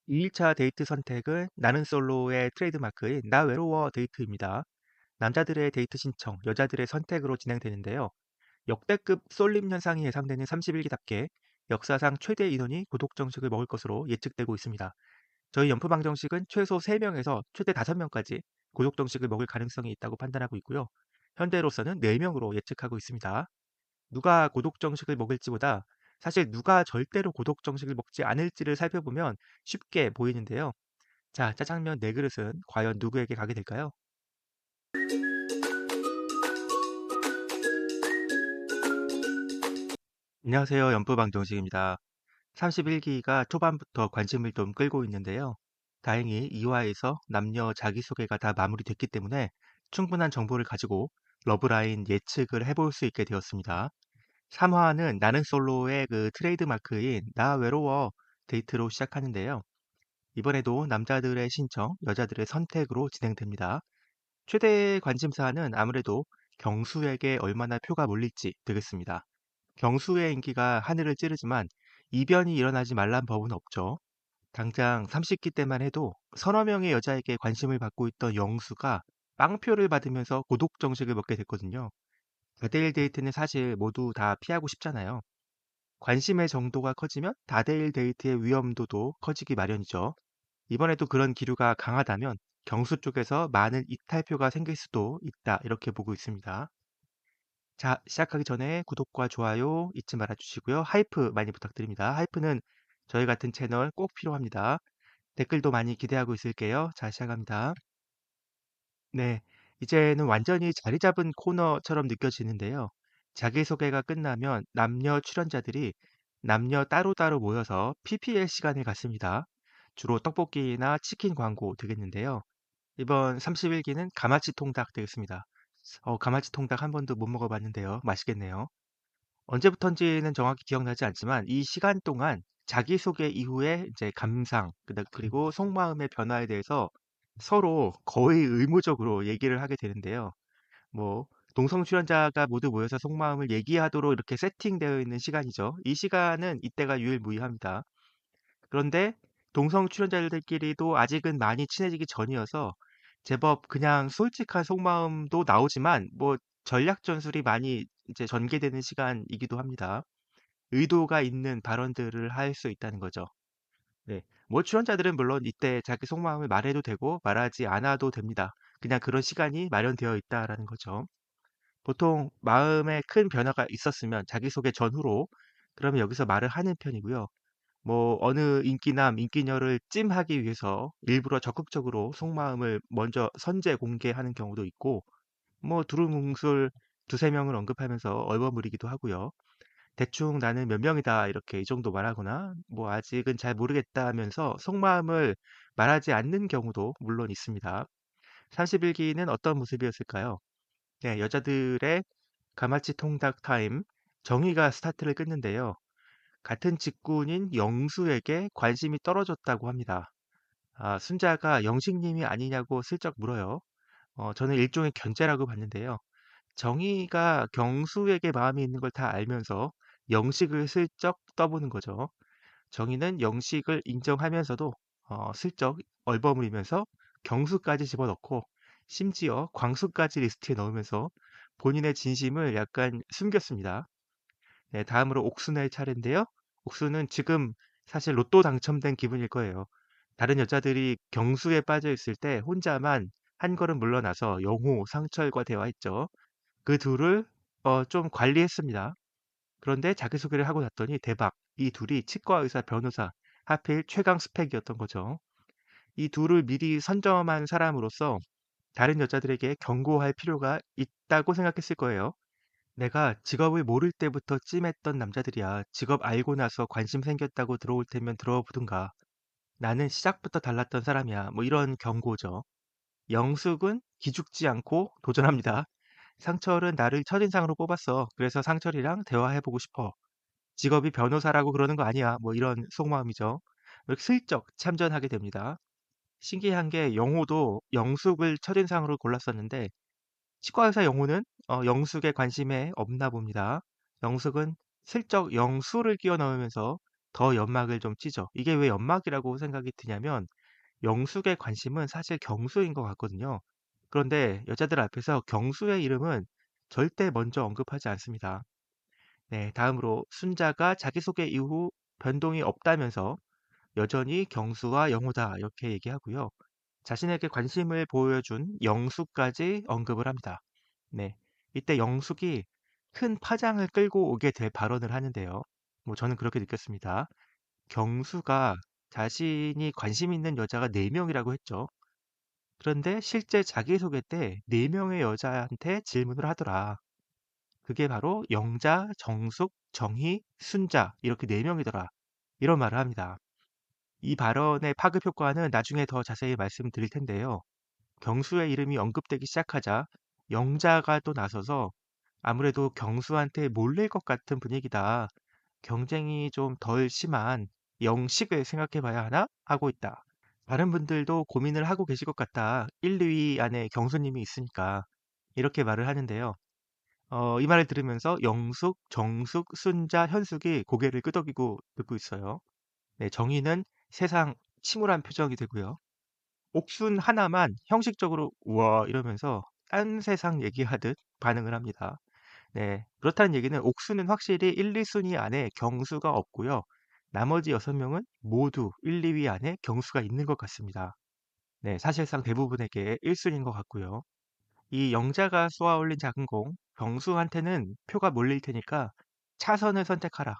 2일차 데이트 선택은 나는 솔로의 트레이드마크인 나 외로워 데이트입니다. 남자들의 데이트 신청, 여자들의 선택으로 진행되는데요. 역대급 쏠림 현상이 예상되는 30일기답게 역사상 최대 인원이 구독 정식을 먹을 것으로 예측되고 있습니다. 저희 연프방 정식은 최소 3명에서 최대 5명까지 구독 정식을 먹을 가능성이 있다고 판단하고 있고요. 현재로서는 4명으로 예측하고 있습니다. 누가 고독 정식을 먹을지보다 사실 누가 절대로 고독 정식을 먹지 않을지를 살펴보면 쉽게 보이는데요. 자, 짜장면 4그릇은 과연 누구에게 가게 될까요? 안녕하세요. 연프방정식입니다. 31기가 초반부터 관심을 좀 끌고 있는데요. 다행히 2화에서 남녀 자기소개가 다 마무리됐기 때문에 충분한 정보를 가지고 러브라인 예측을 해볼 수 있게 되었습니다. 3화는 나는 솔로의 그 트레이드 마크인 나 외로워 데이트로 시작하는데요. 이번에도 남자들의 신청, 여자들의 선택으로 진행됩니다. 최대 관심사는 아무래도 경수에게 얼마나 표가 몰릴지 되겠습니다. 경수의 인기가 하늘을 찌르지만 이변이 일어나지 말란 법은 없죠. 당장 30기 때만 해도 서너 명의 여자에게 관심을 받고 있던 영수가 빵표를 받으면서 고독 정식을 먹게 됐거든요. 4대1 데이트는 사실 모두 다 피하고 싶잖아요. 관심의 정도가 커지면 다대일 데이트의 위험도도 커지기 마련이죠. 이번에도 그런 기류가 강하다면 경수 쪽에서 많은 이탈표가 생길 수도 있다. 이렇게 보고 있습니다. 자, 시작하기 전에 구독과 좋아요 잊지 말아 주시고요. 하이프 많이 부탁드립니다. 하이프는 저희 같은 채널 꼭 필요합니다. 댓글도 많이 기대하고 있을게요. 자, 시작합니다. 네, 이제는 완전히 자리 잡은 코너처럼 느껴지는데요. 자기소개가 끝나면 남녀 출연자들이 남녀 따로따로 모여서 PPL 시간을 갖습니다. 주로 떡볶이나 치킨 광고 되겠는데요. 이번 31기는 가마치 통닭 되겠습니다. 가마치 통닭 한 번도 못 먹어봤는데요. 맛있겠네요. 언제부턴지는 정확히 기억나지 않지만 이 시간 동안 자기소개 이후에 이제 감상, 그리고 속마음의 변화에 대해서 서로 거의 의무적으로 얘기를 하게 되는데요. 뭐, 동성 출연자가 모두 모여서 속마음을 얘기하도록 이렇게 세팅되어 있는 시간이죠. 이 시간은 이때가 유일무이합니다. 그런데 동성 출연자들끼리도 아직은 많이 친해지기 전이어서 제법 그냥 솔직한 속마음도 나오지만 뭐 전략 전술이 많이 이제 전개되는 시간이기도 합니다. 의도가 있는 발언들을 할 수 있다는 거죠. 네. 뭐 출연자들은 물론 이때 자기 속마음을 말해도 되고 말하지 않아도 됩니다. 그냥 그런 시간이 마련되어 있다라는 거죠. 보통 마음에 큰 변화가 있었으면 자기소개 전후로 그러면 여기서 말을 하는 편이고요. 뭐 어느 인기남, 인기녀를 찜하기 위해서 일부러 적극적으로 속마음을 먼저 선제 공개하는 경우도 있고 뭐 두루뭉술 두세 명을 언급하면서 얼버무리기도 하고요. 대충 나는 몇 명이다 이렇게 이 정도 말하거나 뭐 아직은 잘 모르겠다 하면서 속마음을 말하지 않는 경우도 물론 있습니다. 31기는 어떤 모습이었을까요? 네, 여자들의 가마치 통닭 타임 정의가 스타트를 끊는데요. 같은 직군인 영수에게 관심이 떨어졌다고 합니다. 순자가 영식님이 아니냐고 슬쩍 물어요. 저는 일종의 견제라고 봤는데요. 정의가 경수에게 마음이 있는 걸 다 알면서 영식을 슬쩍 떠보는 거죠. 정의는 영식을 인정하면서도 슬쩍 얼버무리면서 경수까지 집어넣고 심지어 광수까지 리스트에 넣으면서 본인의 진심을 약간 숨겼습니다. 네, 다음으로 옥순의 차례인데요. 옥수는 지금 사실 로또 당첨된 기분일 거예요. 다른 여자들이 경수에 빠져 있을 때 혼자만 한 걸음 물러나서 영호, 상철과 대화했죠. 그 둘을 좀 관리했습니다. 그런데 자기소개를 하고 났더니 대박. 이 둘이 치과 의사, 변호사, 하필 최강 스펙이었던 거죠. 이 둘을 미리 선점한 사람으로서 다른 여자들에게 경고할 필요가 있다고 생각했을 거예요. 내가 직업을 모를 때부터 찜했던 남자들이야. 직업 알고 나서 관심 생겼다고 들어올 테면 들어보든가. 나는 시작부터 달랐던 사람이야. 뭐 이런 경고죠. 영숙은 기죽지 않고 도전합니다. 상철은 나를 첫인상으로 뽑았어. 그래서 상철이랑 대화해보고 싶어. 직업이 변호사라고 그러는 거 아니야. 뭐 이런 속마음이죠. 이렇게 슬쩍 참전하게 됩니다. 신기한 게 영호도 영숙을 첫인상으로 골랐었는데 치과의사 영호는 영숙의 관심에 없나 봅니다. 영숙은 슬쩍 영수를 끼워 넣으면서 더 연막을 좀 치죠. 이게 왜 연막이라고 생각이 드냐면 영숙의 관심은 사실 경수인 것 같거든요. 그런데 여자들 앞에서 경수의 이름은 절대 먼저 언급하지 않습니다. 네, 다음으로 순자가 자기소개 이후 변동이 없다면서 여전히 경수와 영호다 이렇게 얘기하고요. 자신에게 관심을 보여준 영숙까지 언급을 합니다. 네, 이때 영숙이 큰 파장을 끌고 오게 될 발언을 하는데요. 뭐 저는 그렇게 느꼈습니다. 경수가 자신이 관심 있는 여자가 4명이라고 했죠. 그런데 실제 자기소개 때 4명의 여자한테 질문을 하더라. 그게 바로 영자, 정숙, 정희, 순자 이렇게 4명이더라. 이런 말을 합니다. 이 발언의 파급 효과는 나중에 더 자세히 말씀드릴 텐데요. 경수의 이름이 언급되기 시작하자 영자가 또 나서서 아무래도 경수한테 몰릴 것 같은 분위기다. 경쟁이 좀 덜 심한 영식을 생각해 봐야 하나? 하고 있다. 다른 분들도 고민을 하고 계실 것 같다. 1, 2위 안에 경수님이 있으니까. 이렇게 말을 하는데요. 이 말을 들으면서 영숙, 정숙, 순자, 현숙이 고개를 끄덕이고 듣고 있어요. 네, 정의는 세상 침울한 표정이 되고요. 옥순 하나만 형식적으로 우와 이러면서 딴 세상 얘기하듯 반응을 합니다. 네, 그렇다는 얘기는 옥수는 확실히 1, 2순위 안에 경수가 없고요. 나머지 6명은 모두 1, 2위 안에 경수가 있는 것 같습니다. 네, 사실상 대부분에게 1순위인 것 같고요. 이 영자가 쏘아올린 작은 공, 경수한테는 표가 몰릴 테니까 차선을 선택하라.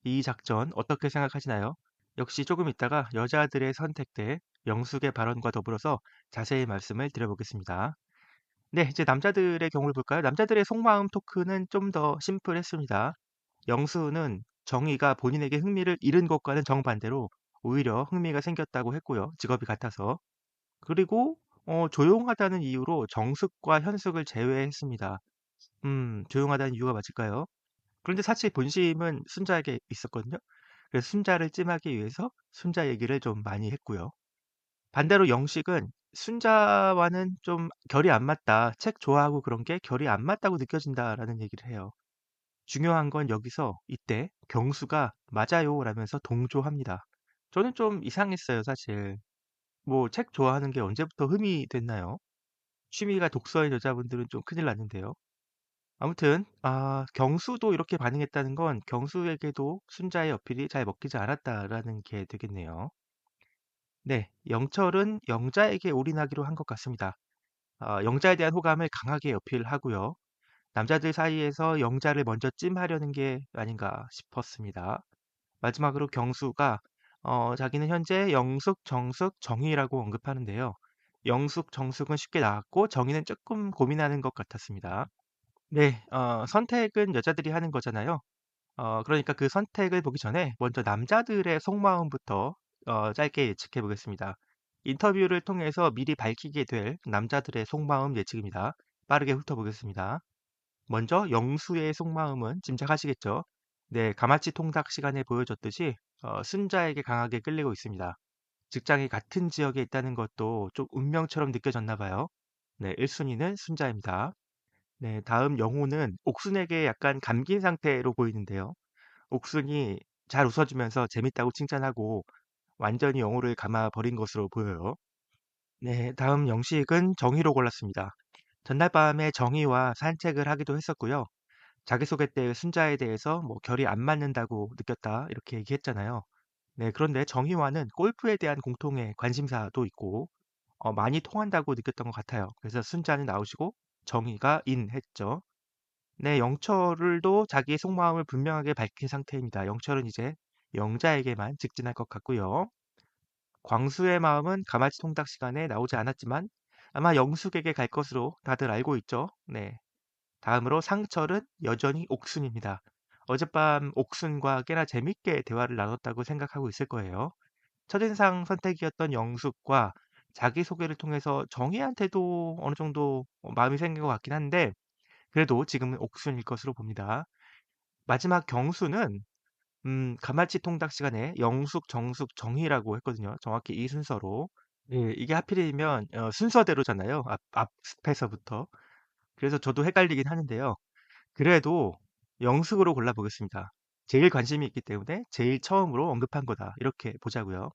이 작전 어떻게 생각하시나요? 역시 조금 있다가 여자들의 선택대 영숙의 발언과 더불어서 자세히 말씀을 드려보겠습니다. 네, 이제 남자들의 경우를 볼까요? 남자들의 속마음 토크는 좀 더 심플했습니다. 영수는 정의가 본인에게 흥미를 잃은 것과는 정반대로 오히려 흥미가 생겼다고 했고요. 직업이 같아서. 그리고 조용하다는 이유로 정숙과 현숙을 제외했습니다. 조용하다는 이유가 맞을까요? 그런데 사실 본심은 순자에게 있었거든요. 그래서 순자를 찜하기 위해서 순자 얘기를 좀 많이 했고요. 반대로 영식은 순자와는 좀 결이 안 맞다. 책 좋아하고 그런 게 결이 안 맞다고 느껴진다라는 얘기를 해요. 중요한 건 여기서 이때 경수가 맞아요 라면서 동조합니다. 저는 좀 이상했어요, 사실. 뭐 책 좋아하는 게 언제부터 흠이 됐나요? 취미가 독서인 여자분들은 좀 큰일 났는데요. 아무튼 경수도 이렇게 반응했다는 건 경수에게도 순자의 어필이 잘 먹히지 않았다라는 게 되겠네요. 네, 영철은 영자에게 올인하기로 한 것 같습니다. 영자에 대한 호감을 강하게 어필하고요. 남자들 사이에서 영자를 먼저 찜하려는 게 아닌가 싶었습니다. 마지막으로 경수가 자기는 현재 영숙, 정숙, 정희라고 언급하는데요. 영숙, 정숙은 쉽게 나왔고 정희는 조금 고민하는 것 같았습니다. 네, 선택은 여자들이 하는 거잖아요. 그러니까 그 선택을 보기 전에 먼저 남자들의 속마음부터 짧게 예측해 보겠습니다. 인터뷰를 통해서 미리 밝히게 될 남자들의 속마음 예측입니다. 빠르게 훑어보겠습니다. 먼저 영수의 속마음은 짐작하시겠죠? 네, 가마치 통닭 시간에 보여줬듯이 순자에게 강하게 끌리고 있습니다. 직장이 같은 지역에 있다는 것도 좀 운명처럼 느껴졌나 봐요. 네, 1순위는 순자입니다. 네, 다음 영호는 옥순에게 약간 감긴 상태로 보이는데요. 옥순이 잘 웃어주면서 재밌다고 칭찬하고 완전히 영호를 감아버린 것으로 보여요. 네, 다음 영식은 정희로 골랐습니다. 전날 밤에 정희와 산책을 하기도 했었고요. 자기소개 때 순자에 대해서 뭐 결이 안 맞는다고 느꼈다 이렇게 얘기했잖아요. 네, 그런데 정희와는 골프에 대한 공통의 관심사도 있고 많이 통한다고 느꼈던 것 같아요. 그래서 순자는 나오시고 정희가 인했죠. 네, 영철도 자기의 속마음을 분명하게 밝힌 상태입니다. 영철은 이제 영자에게만 직진할 것 같고요. 광수의 마음은 가마치 통닭 시간에 나오지 않았지만 아마 영숙에게 갈 것으로 다들 알고 있죠. 네. 다음으로 상철은 여전히 옥순입니다. 어젯밤 옥순과 꽤나 재밌게 대화를 나눴다고 생각하고 있을 거예요. 첫인상 선택이었던 영숙과 자기소개를 통해서 정희한테도 어느 정도 마음이 생긴 것 같긴 한데 그래도 지금은 옥순일 것으로 봅니다. 마지막 경수는 가마치 통닭 시간에 영숙, 정숙, 정희라고 했거든요. 정확히 이 순서로. 네, 이게 하필이면 순서대로잖아요. 앞에서부터. 그래서 저도 헷갈리긴 하는데요. 그래도 영숙으로 골라보겠습니다. 제일 관심이 있기 때문에 제일 처음으로 언급한 거다. 이렇게 보자고요.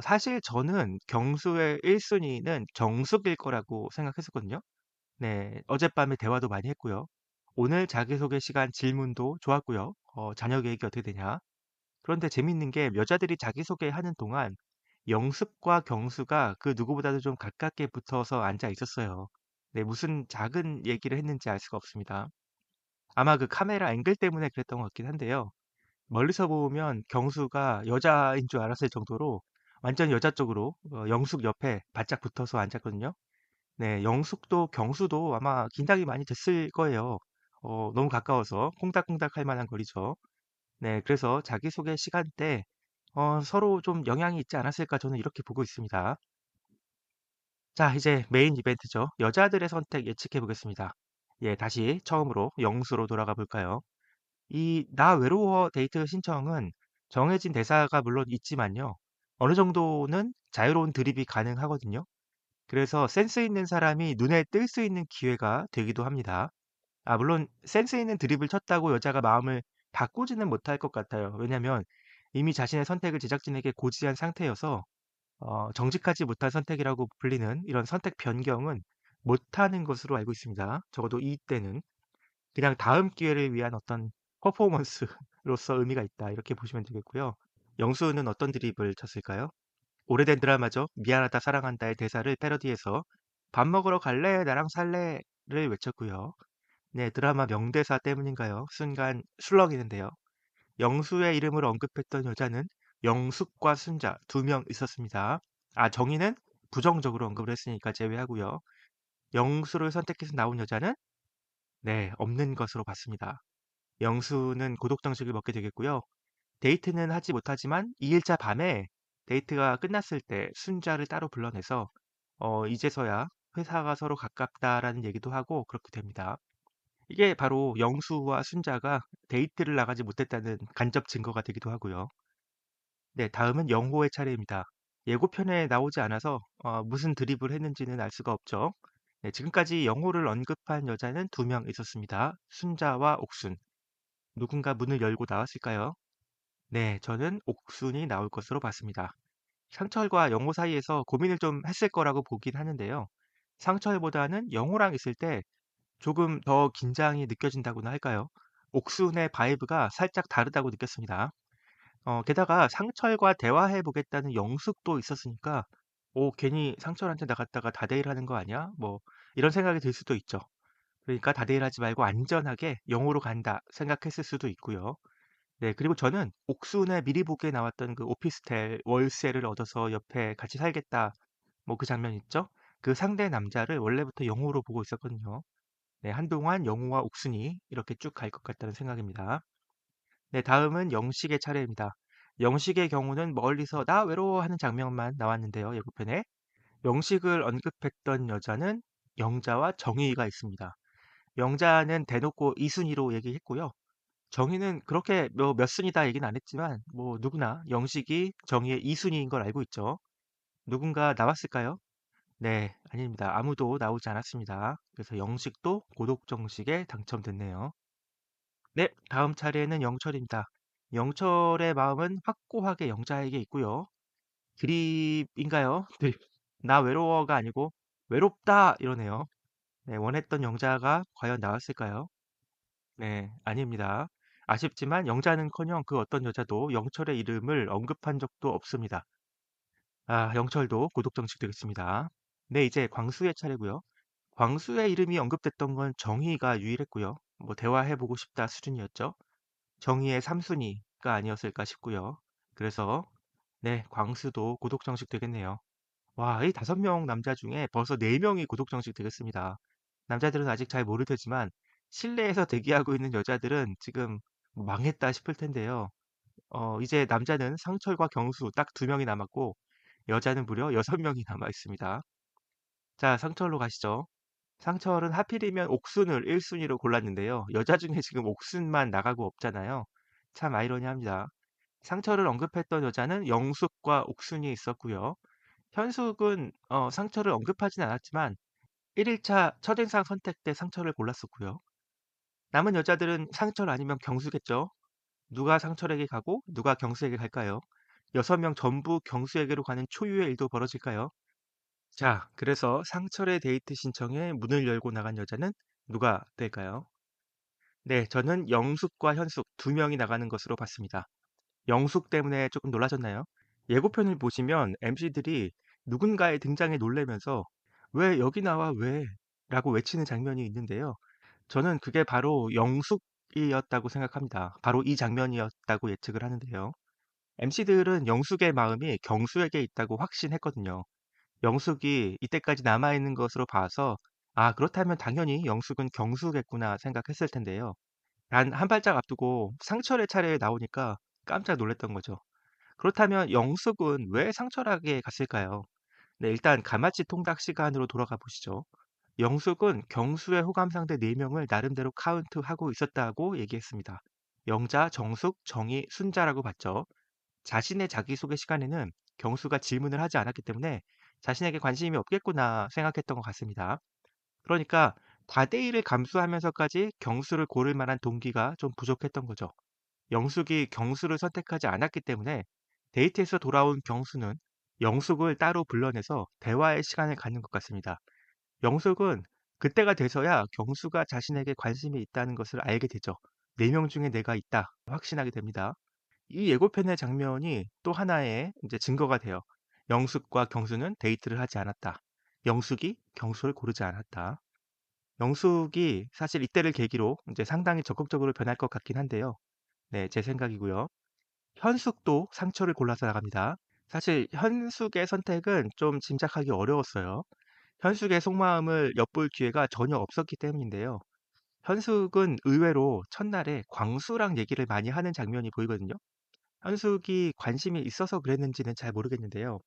사실 저는 경수의 1 순위는 정숙일 거라고 생각했었거든요. 네. 어젯밤에 대화도 많이 했고요. 오늘 자기소개 시간 질문도 좋았고요. "자녀 계획이 어떻게 되냐?" 그런데 재밌는 게 여자들이 자기소개하는 동안 영숙과 경수가 그 누구보다도 좀 가깝게 붙어서 앉아 있었어요. 네. 무슨 작은 얘기를 했는지 알 수가 없습니다. 아마 그 카메라 앵글 때문에 그랬던 것 같긴 한데요. 멀리서 보면 경수가 여자인 줄 알았을 정도로 완전 여자 쪽으로 영숙 옆에 바짝 붙어서 앉았거든요. 네. 영숙도 경수도 아마 긴장이 많이 됐을 거예요. 너무 가까워서 콩닥콩닥 할 만한 거리죠. 네. 그래서 자기소개 시간 때 서로 좀 영향이 있지 않았을까 저는 이렇게 보고 있습니다. 자 이제 메인 이벤트죠. 여자들의 선택 예측해 보겠습니다. 예 다시 처음으로 영수로 돌아가 볼까요? 이 "나 외로워." 데이트 신청은 정해진 대사가 물론 있지만요. 어느 정도는 자유로운 드립이 가능하거든요. 그래서 센스 있는 사람이 눈에 띌 수 있는 기회가 되기도 합니다. 물론 센스 있는 드립을 쳤다고 여자가 마음을 바꾸지는 못할 것 같아요. 왜냐면 이미 자신의 선택을 제작진에게 고지한 상태여서 정직하지 못한 선택이라고 불리는 이런 선택 변경은 못하는 것으로 알고 있습니다. 적어도 이때는. 그냥 다음 기회를 위한 어떤 퍼포먼스로서 의미가 있다. 이렇게 보시면 되겠고요. 영수는 어떤 드립을 쳤을까요? 오래된 드라마죠. 미안하다 사랑한다의 대사를 패러디해서 "밥 먹으러 갈래? 나랑 살래?"를 외쳤고요. 네 드라마 명대사 때문인가요? 순간 술렁이는데요. 영수의 이름을 언급했던 여자는 영숙과 순자 두 명 있었습니다. 정의는 부정적으로 언급을 했으니까 제외하고요. 영수를 선택해서 나온 여자는 네 없는 것으로 봤습니다. 영수는 고독정식을 먹게 되겠고요. 데이트는 하지 못하지만 2 일차 밤에 데이트가 끝났을 때 순자를 따로 불러내서 이제서야 "회사가 서로 가깝다."라는 얘기도 하고 그렇게 됩니다. 이게 바로 영수와 순자가 데이트를 나가지 못했다는 간접 증거가 되기도 하고요. 네 다음은 영호의 차례입니다. 예고편에 나오지 않아서 무슨 드립을 했는지는 알 수가 없죠. 네 지금까지 영호를 언급한 여자는 2명 있었습니다. 순자와 옥순. 누군가 문을 열고 나왔을까요? 네 저는 옥순이 나올 것으로 봤습니다. 상철과 영호 사이에서 고민을 좀 했을 거라고 보긴 하는데요. 상철보다는 영호랑 있을 때 조금 더 긴장이 느껴진다고나 할까요? 옥순의 바이브가 살짝 다르다고 느꼈습니다. 게다가 상철과 대화해 보겠다는 영숙도 있었으니까 괜히 상철한테 나갔다가 다대일 하는 거 아니야? 뭐 이런 생각이 들 수도 있죠. 그러니까 다대일 하지 말고 안전하게 영호로 간다 생각했을 수도 있고요. 네 그리고 저는 옥순의 미리 보기에 나왔던 그 오피스텔 월세를 얻어서 옆에 같이 살겠다 뭐 그 장면 있죠? 그 상대 남자를 원래부터 영호로 보고 있었거든요. 네 한동안 영호와 옥순이 이렇게 쭉 갈 것 같다는 생각입니다. 네 다음은 영식의 차례입니다. 영식의 경우는 멀리서 "나 외로워." 하는 장면만 나왔는데요 예고편에. 영식을 언급했던 여자는 영자와 정희가 있습니다. 영자는 대놓고 이 순위로 얘기했고요. 정희는 그렇게 뭐 몇 순위다 얘기는 안 했지만 뭐 누구나 영식이 정희의 2 순위인 걸 알고 있죠. 누군가 나왔을까요? 네 아닙니다. 아무도 나오지 않았습니다. 그래서 영식도 고독정식에 당첨됐네요. 네 다음 차례는 영철입니다. 영철의 마음은 확고하게 영자에게 있고요. 드립인가요? 드립. "나 외로워."가 아니고 "외롭다." 이러네요. 네 원했던 영자가 과연 나왔을까요? 네 아닙니다. 아쉽지만 영자는커녕 그 어떤 여자도 영철의 이름을 언급한 적도 없습니다. 영철도 고독정식 되겠습니다. 네 이제 광수의 차례고요. 광수의 이름이 언급됐던 건 정희가 유일했고요. 뭐 대화해 보고 싶다 수준이었죠. 정의의 3 순위가 아니었을까 싶고요. 그래서 네 광수도 고독정식 되겠네요. 와 이 5명 남자 중에 벌써 4 명이 고독정식 되겠습니다. 남자들은 아직 잘 모를 테지만 실내에서 대기하고 있는 여자들은 지금 뭐 망했다 싶을 텐데요. 이제 남자는 상철과 경수 딱 2 명이 남았고 여자는 무려 6 명이 남아 있습니다. 자 상철로 가시죠. 상철은 하필이면 옥순을 1 순위로 골랐는데요. 여자 중에 지금 옥순만 나가고 없잖아요. 참 아이러니합니다. 상철을 언급했던 여자는 영숙과 옥순이 있었고요. 현숙은 상철을 언급하진 않았지만 1 일차 첫인상 선택 때 상철을 골랐었고요. 남은 여자들은 상철 아니면 경수겠죠. 누가 상철에게 가고 누가 경수에게 갈까요? 6명 전부 경수에게로 가는 초유의 일도 벌어질까요? 자, 그래서 상철의 데이트 신청에 문을 열고 나간 여자는 누가 될까요? 네, 저는 영숙과 현숙 두 명이 나가는 것으로 봤습니다. 영숙 때문에 조금 놀라셨나요? 예고편을 보시면 MC들이 누군가의 등장에 놀라면서 "왜 여기 나와 왜?" 라고 외치는 장면이 있는데요. 저는 그게 바로 영숙이었다고 생각합니다. 바로 이 장면이었다고 예측을 하는데요. MC들은 영숙의 마음이 경수에게 있다고 확신했거든요. 영숙이 이때까지 남아있는 것으로 봐서 '아 그렇다면 당연히 영숙은 경수겠구나.' 생각했을 텐데요. 단 한 발짝 앞두고 상철의 차례에 나오니까 깜짝 놀랐던 거죠. 그렇다면 영숙은 왜 상철에게 갔을까요? 네, 일단 가마치 통닭 시간으로 돌아가 보시죠. 영숙은 경수의 호감 상대 4명을 나름대로 카운트하고 있었다고 얘기했습니다. 영자, 정숙, 정희, 순자라고 봤죠. 자신의 자기소개 시간에는 경수가 질문을 하지 않았기 때문에 자신에게 관심이 없겠구나 생각했던 것 같습니다. 그러니까 다대일을 감수하면서까지 경수를 고를 만한 동기가 좀 부족했던 거죠. 영숙이 경수를 선택하지 않았기 때문에 데이트에서 돌아온 경수는 영숙을 따로 불러내서 대화의 시간을 갖는 것 같습니다. 영숙은 그때가 돼서야 경수가 자신에게 관심이 있다는 것을 알게 되죠. 4명 중에 내가 있다 확신하게 됩니다. 이 예고편의 장면이 또 하나의 이제 증거가 돼요. 영숙과 경수는 데이트를 하지 않았다. 영숙이 경수를 고르지 않았다. 영숙이 사실 이때를 계기로 이제 상당히 적극적으로 변할 것 같긴 한데요. 네, 제 생각이고요. 현숙도 상처를 골라서 나갑니다. 사실 현숙의 선택은 좀 짐작하기 어려웠어요. 현숙의 속마음을 엿볼 기회가 전혀 없었기 때문인데요. 현숙은 의외로 첫날에 광수랑 얘기를 많이 하는 장면이 보이거든요. 현숙이 관심이 있어서 그랬는지는 잘 모르겠는데요.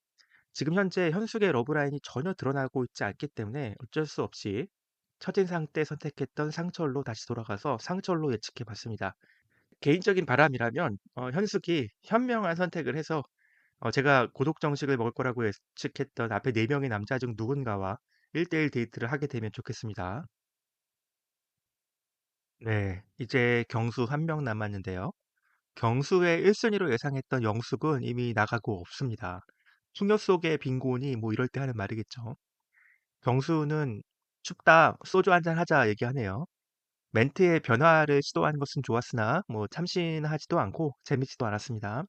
지금 현재 현숙의 러브라인이 전혀 드러나고 있지 않기 때문에 어쩔 수 없이 첫인상 때 선택했던 상철로 다시 돌아가서 상철로 예측해 봤습니다. 개인적인 바람이라면 현숙이 현명한 선택을 해서 제가 고독 정식을 먹을 거라고 예측했던 앞에 4 명의 남자 중 누군가와 1대1 데이트를 하게 되면 좋겠습니다. 네. 이제 경수 1명 남았는데요. 경수의 1 순위로 예상했던 영숙은 이미 나가고 없습니다. "충녀 속의 빈곤이" 뭐 이럴 때 하는 말이겠죠. 경수는 "춥다. 소주 한잔 하자." 얘기하네요. 멘트의 변화를 시도한 것은 좋았으나 뭐 참신하지도 않고 재밌지도 않았습니다.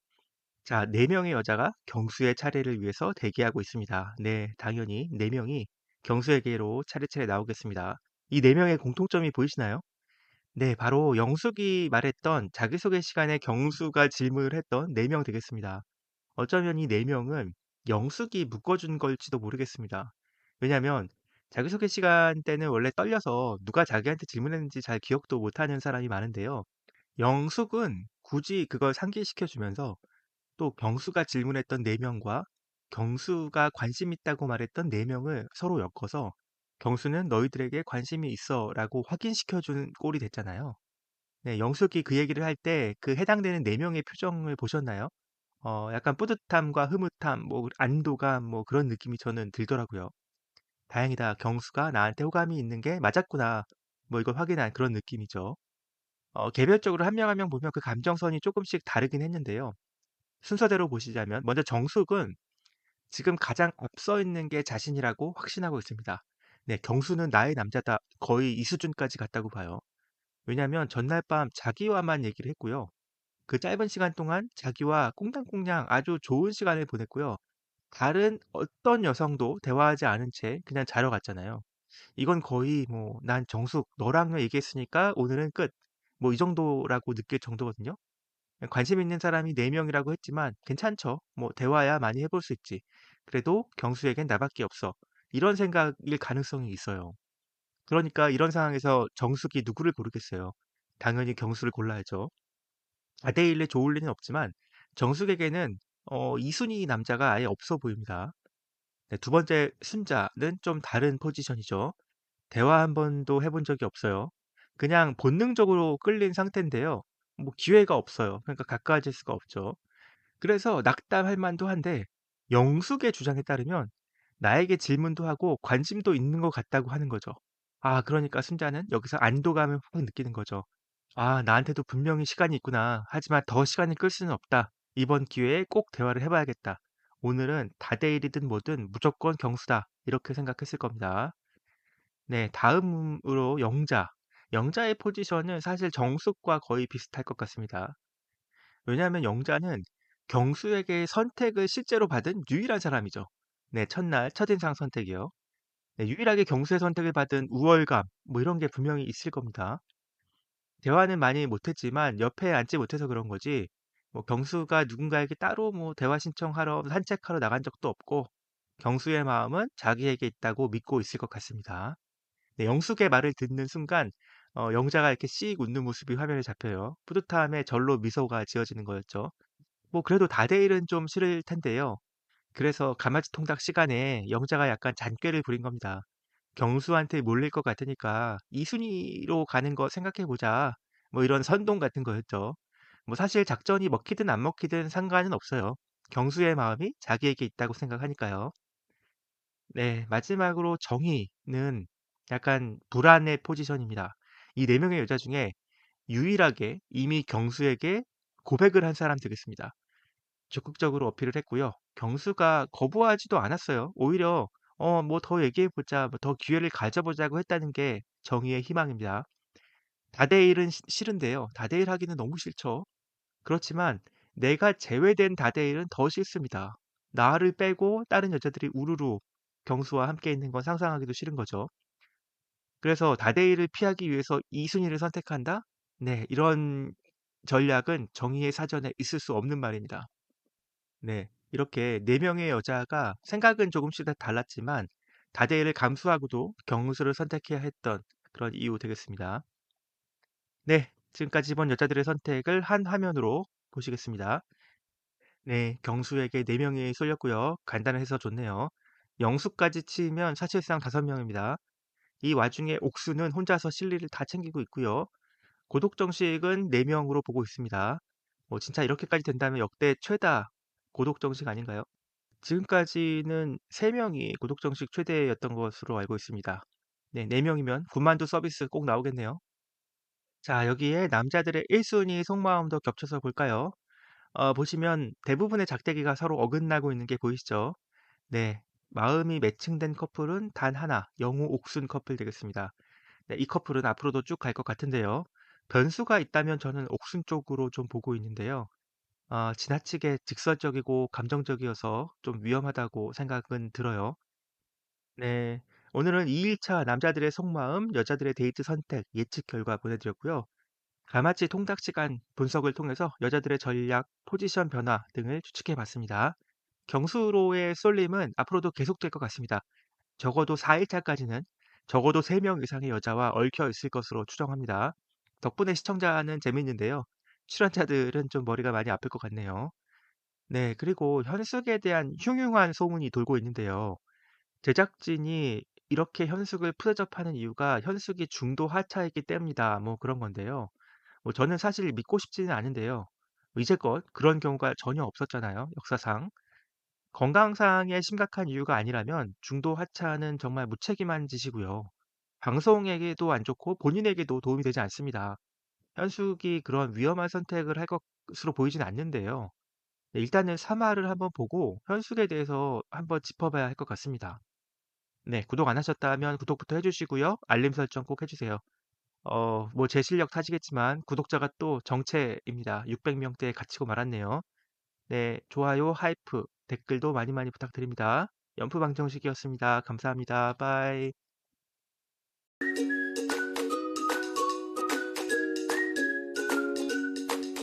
자, 4 명의 여자가 경수의 차례를 위해서 대기하고 있습니다. 네, 당연히 4 명이 경수에게로 차례차례 나오겠습니다. 이 4 명의 공통점이 보이시나요? 네, 바로 영숙이 말했던 자기소개 시간에 경수가 질문을 했던 4명 되겠습니다. 어쩌면 이 4 명은 영숙이 묶어준 걸지도 모르겠습니다. 왜냐하면 자기소개 시간 때는 원래 떨려서 누가 자기한테 질문했는지 잘 기억도 못하는 사람이 많은데요. 영숙은 굳이 그걸 상기시켜 주면서 또 경수가 질문했던 4 명과 경수가 관심 있다고 말했던 4 명을 서로 엮어서 "경수는 너희들에게 관심이 있어."라고 확인시켜 준 꼴이 됐잖아요. 네, 영숙이 그 얘기를 할 때 그 해당되는 4 명의 표정을 보셨나요? 약간 뿌듯함과 흐뭇함, 뭐 안도감 뭐 그런 느낌이 저는 들더라고요. '다행이다. 경수가 나한테 호감이 있는 게 맞았구나.' 뭐 이걸 확인한 그런 느낌이죠. 개별적으로 한 명 한 명 보면 그 감정선이 조금씩 다르긴 했는데요. 순서대로 보시자면 먼저 정숙은 지금 가장 앞서 있는 게 자신이라고 확신하고 있습니다. 네, 경수는 나의 남자다. 거의 이 수준까지 갔다고 봐요. 왜냐하면 전날 밤 자기와만 얘기를 했고요. 그 짧은 시간 동안 자기와 꽁냥꽁냥 아주 좋은 시간을 보냈고요. 다른 어떤 여성도 대화하지 않은 채 그냥 자러 갔잖아요. 이건 거의 뭐 "난 정숙 너랑 얘기했으니까 오늘은 끝." 뭐 이 정도라고 느낄 정도거든요. 관심 있는 사람이 4 명이라고 했지만 "괜찮죠. 뭐 대화야 많이 해볼 수 있지. 그래도 경수에겐 나밖에 없어." 이런 생각일 가능성이 있어요. 그러니까 이런 상황에서 정숙이 누구를 고르겠어요. 당연히 경수를 골라야죠. 다대1에 좋을 리는 없지만 정숙에게는 2 순위 남자가 아예 없어 보입니다. 네, 두 번째 순자는 좀 다른 포지션이죠. 대화 한 번도 해본 적이 없어요. 그냥 본능적으로 끌린 상태인데요. 뭐 기회가 없어요. 그러니까 가까워질 수가 없죠. 그래서 낙담할 만도 한데 영숙의 주장에 따르면 나에게 질문도 하고 관심도 있는 것 같다고 하는 거죠. 아, 그러니까 순자는 여기서 안도감을 확 느끼는 거죠. 아, 나한테도 분명히 시간이 있구나. 하지만 더 시간을 끌 수는 없다. 이번 기회에 꼭 대화를 해봐야겠다. 오늘은 다대일이든 뭐든 무조건 경수다. 이렇게 생각했을 겁니다. 네, 다음으로 영자. 영자의 포지션은 사실 정숙과 거의 비슷할 것 같습니다. 왜냐하면 영자는 경수에게 선택을 실제로 받은 유일한 사람이죠. 네, 첫날, 첫인상 선택이요. 네, 유일하게 경수의 선택을 받은 우월감, 뭐 이런 게 분명히 있을 겁니다. 대화는 많이 못했지만 옆에 앉지 못해서 그런 거지, 뭐 경수가 누군가에게 따로 뭐 대화 신청하러 산책하러 나간 적도 없고, 경수의 마음은 자기에게 있다고 믿고 있을 것 같습니다. 네, 영숙의 말을 듣는 순간 영자가 이렇게 씩 웃는 모습이 화면에 잡혀요. 뿌듯함에 절로 미소가 지어지는 거였죠. 뭐 그래도 다대일은 좀 싫을 텐데요. 그래서 가마지 통닭 시간에 영자가 약간 잔꾀를 부린 겁니다. 경수한테 몰릴 것 같으니까 "이 순위로 가는 거 생각해 보자." 뭐 이런 선동 같은 거였죠. 뭐 사실 작전이 먹히든 안 먹히든 상관은 없어요. 경수의 마음이 자기에게 있다고 생각하니까요. 네. 마지막으로 정의는 약간 불안의 포지션입니다. 이 4 명의 여자 중에 유일하게 이미 경수에게 고백을 한 사람 되겠습니다. 적극적으로 어필을 했고요. 경수가 거부하지도 않았어요. 오히려 뭐 "더 얘기해 보자. 뭐 더 기회를 가져 보자."고 했다는 게 정의의 희망입니다. 다대일은 싫은데요. 다대일 하기는 너무 싫죠. 그렇지만 내가 제외된 다대일은 더 싫습니다. 나를 빼고 다른 여자들이 우르르 경수와 함께 있는 건 상상하기도 싫은 거죠. 그래서 다대일을 피하기 위해서 2 순위를 선택한다? 네. 이런 전략은 정의의 사전에 있을 수 없는 말입니다. 네. 이렇게 4 명의 여자가 생각은 조금씩 다 달랐지만 다대일을 감수하고도 경수를 선택해야 했던 그런 이유 되겠습니다. 네. 지금까지 본 여자들의 선택을 한 화면으로 보시겠습니다. 네. 경수에게 4 명이 쏠렸고요. 간단해서 좋네요. 영수까지 치면 사실상 5 명입니다. 이 와중에 옥수는 혼자서 실리를 다 챙기고 있고요. 고독정식은 4 명으로 보고 있습니다. 뭐 진짜 이렇게까지 된다면 역대 최다 고독정식 아닌가요? 지금까지는 3 명이 고독정식 최대였던 것으로 알고 있습니다. 네, 4 명이면 군만두 서비스 꼭 나오겠네요. 자, 여기에 남자들의 1 순위 속마음도 겹쳐서 볼까요? 보시면 대부분의 작대기가 서로 어긋나고 있는 게 보이시죠? 네. 마음이 매칭된 커플은 단 하나, 영우 옥순 커플 되겠습니다. 네, 이 커플은 앞으로도 쭉 갈 것 같은데요. 변수가 있다면 저는 옥순 쪽으로 좀 보고 있는데요. 지나치게 직설적이고 감정적이어서 좀 위험하다고 생각은 들어요. 네. 오늘은 2 일차 남자들의 속마음, 여자들의 데이트 선택 예측 결과 보내드렸고요. 가마치 통닭 시간 분석을 통해서 여자들의 전략, 포지션 변화 등을 추측해 봤습니다. 경수로의 쏠림은 앞으로도 계속될 것 같습니다. 적어도 4 일차까지는 적어도 3명 이상의 여자와 얽혀 있을 것으로 추정합니다. 덕분에 시청자는 재밌는데요. 출연자들은 좀 머리가 많이 아플 것 같네요. 네, 그리고 현숙에 대한 흉흉한 소문이 돌고 있는데요. 제작진이 이렇게 현숙을 풀접하는 이유가 현숙이 중도 하차이기 때문이다. 뭐 그런 건데요. 뭐 저는 사실 믿고 싶지는 않은데요. 이제껏 그런 경우가 전혀 없었잖아요, 역사상. 건강상의 심각한 이유가 아니라면 중도 하차는 정말 무책임한 짓이고요. 방송에게도 안 좋고 본인에게도 도움이 되지 않습니다. 현숙이 그런 위험한 선택을 할 것으로 보이진 않는데요. 네, 일단은 사마를 한번 보고 현숙에 대해서 한번 짚어봐야 할 것 같습니다. 네, 구독 안 하셨다면 구독부터 해주시고요. 알림 설정 꼭 해주세요. 뭐 제 실력 탓이겠지만 구독자가 또 정체입니다. 600명대에 갇히고 말았네요. 네, 좋아요, 하이프, 댓글도 많이 많이 부탁드립니다. 연프방정식이었습니다. 감사합니다. 바이.